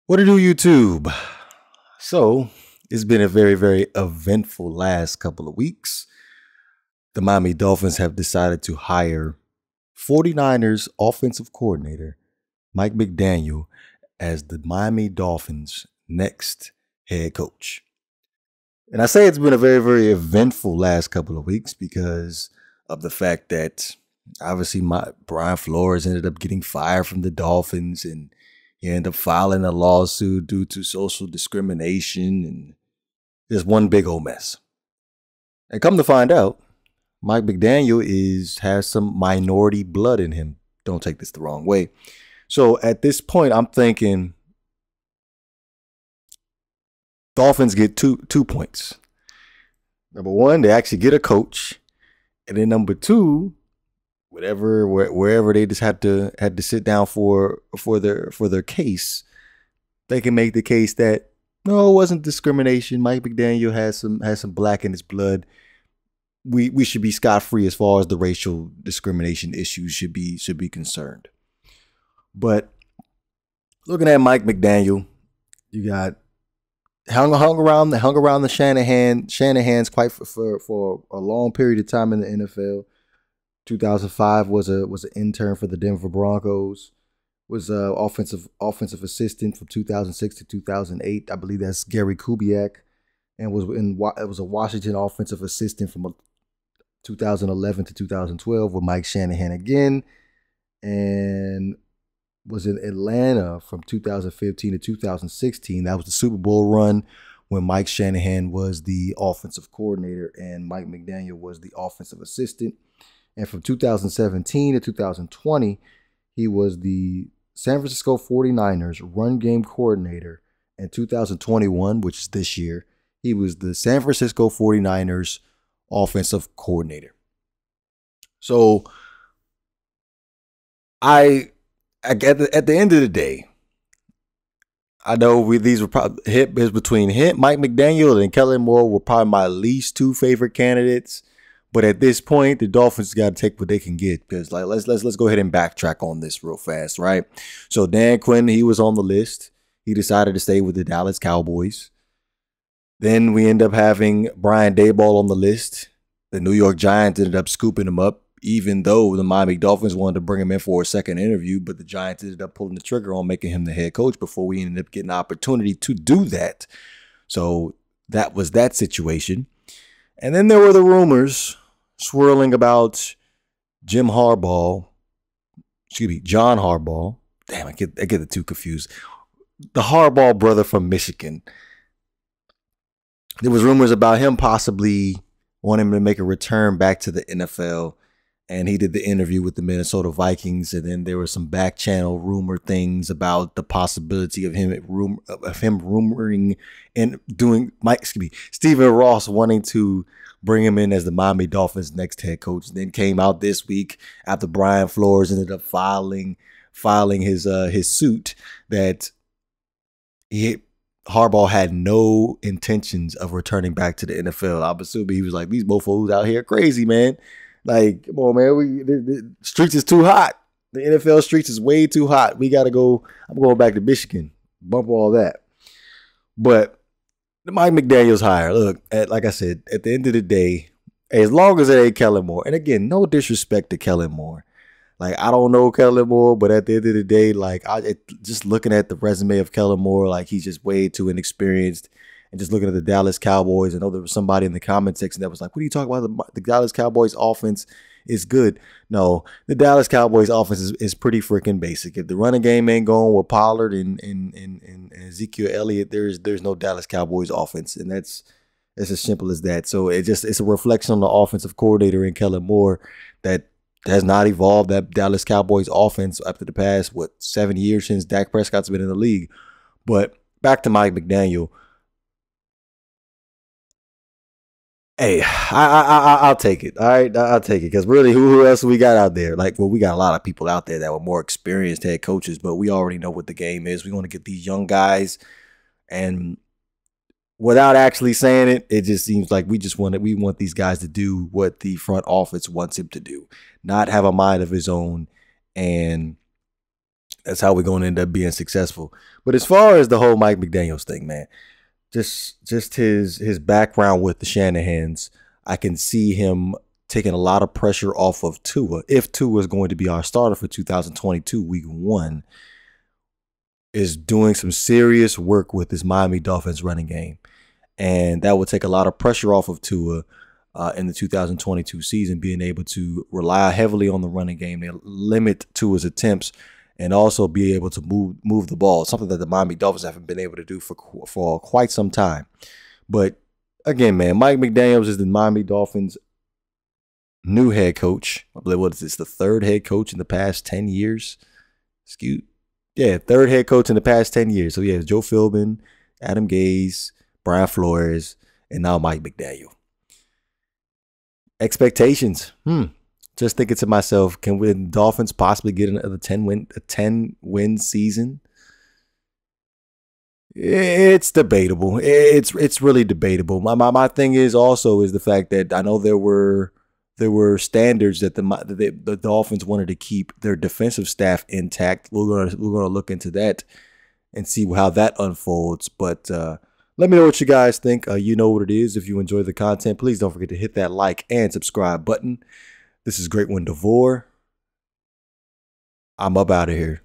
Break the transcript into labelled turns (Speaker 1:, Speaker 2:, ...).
Speaker 1: What to do, YouTube? So, it's been a very, very eventful last couple of weeks. The Miami Dolphins have decided to hire 49ers offensive coordinator Mike McDaniel as the Miami Dolphins' next head coach. And I say it's been a very, very eventful last couple of weeks because of the fact that obviously Brian Flores ended up getting fired from the Dolphins, and he ended up filing a lawsuit due to social discrimination and just one big old mess. And come to find out, Mike McDaniel has some minority blood in him. Don't take this the wrong way. So at this point, I'm thinking Dolphins get two points. Number one, they actually get a coach. And then number two, wherever they just had to sit down for their case, they can make the case that no, it wasn't discrimination. Mike McDaniel has some black in his blood. We should be scot-free as far as the racial discrimination issues should be concerned. But looking at Mike McDaniel, you got hung around the Shanahan's quite for a long period of time in the NFL. 2005 was an intern for the Denver Broncos. Was offensive assistant from 2006 to 2008. I believe that's Gary Kubiak, and was a Washington offensive assistant from 2011 to 2012 with Mike Shanahan again, and was in Atlanta from 2015 to 2016. That was the Super Bowl run when Mike Shanahan was the offensive coordinator and Mike McDaniel was the offensive assistant. And from 2017 to 2020, he was the San Francisco 49ers run game coordinator. In 2021, which is this year, he was the San Francisco 49ers offensive coordinator. So at the end of the day, I know these were probably is between him, Mike McDaniel, and Kellen Moore were probably my least two favorite candidates. But at this point, the Dolphins got to take what they can get, because let's go ahead and backtrack on this real fast, right? So Dan Quinn, he was on the list. He decided to stay with the Dallas Cowboys. Then we end up having Brian Daboll on the list. The New York Giants ended up scooping him up, even though the Miami Dolphins wanted to bring him in for a second interview, but the Giants ended up pulling the trigger on making him the head coach before we ended up getting an opportunity to do that. So that was that situation. And then there were the rumors swirling about John Harbaugh. Damn, I get the two confused. The Harbaugh brother from Michigan. There was rumors about him possibly wanting to make a return back to the NFL, and he did the interview with the Minnesota Vikings. And then there were some back channel rumor things about the possibility of him rumoring and doing Stephen Ross wanting to bring him in as the Miami Dolphins' next head coach. And then came out this week after Brian Flores ended up filing his suit that Harbaugh had no intentions of returning back to the NFL. I'm assuming he was like, these mofos out here crazy, man. Like, come on, man. The streets is too hot. The NFL streets is way too hot. We got to go. I'm going back to Michigan. Bump all that. But the Mike McDaniel's hire, look, like I said, at the end of the day, as long as it ain't Kellen Moore, and again, no disrespect to Kellen Moore. Like, I don't know Kellen Moore, but at the end of the day, like, just looking at the resume of Kellen Moore, like, he's just way too inexperienced. And just looking at the Dallas Cowboys, I know there was somebody in the comment section that was like, what are you talking about? The Dallas Cowboys offense is good. No, the Dallas Cowboys offense is pretty freaking basic. If the running game ain't going with Pollard and Ezekiel Elliott, there's no Dallas Cowboys offense. And that's as simple as that. So it's a reflection on the offensive coordinator in Kellen Moore that has not evolved that Dallas Cowboys offense after the past, 7 years since Dak Prescott's been in the league. But back to Mike McDaniel. Hey, I'll take it. All right, I'll take it. Because really, who else we got out there? Like, well, we got a lot of people out there that were more experienced head coaches, but we already know what the game is. We want to get these young guys, and without actually saying it, it just seems like we want these guys to do what the front office wants him to do, not have a mind of his own and That's how we're going to end up being successful. But as far as the whole Mike McDaniels thing, man, just his background with the Shanahans, I can see him taking a lot of pressure off of Tua. If Tua is going to be our starter for 2022 week 1, is doing some serious work with this Miami Dolphins running game. And that would take a lot of pressure off of Tua in the 2022 season, being able to rely heavily on the running game. They limit Tua's attempts and also be able to move the ball, something that the Miami Dolphins haven't been able to do for quite some time. But again, man, Mike McDaniels is the Miami Dolphins' new head coach. I believe, what is this, the third head coach in the past 10 years? Third head coach in the past 10 years. So, yeah, Joe Philbin, Adam Gase, Brian Flores, and now Mike McDaniel. Expectations. Just thinking to myself, can the Dolphins possibly get another 10-win season? It's debatable. It's really debatable. My thing is the fact that I know there were standards that the Dolphins wanted to keep their defensive staff intact. We're gonna look into that and see how that unfolds. But let me know what you guys think. You know what it is. If you enjoy the content, please don't forget to hit that like and subscribe button. This is Great One Devore. I'm up out of here.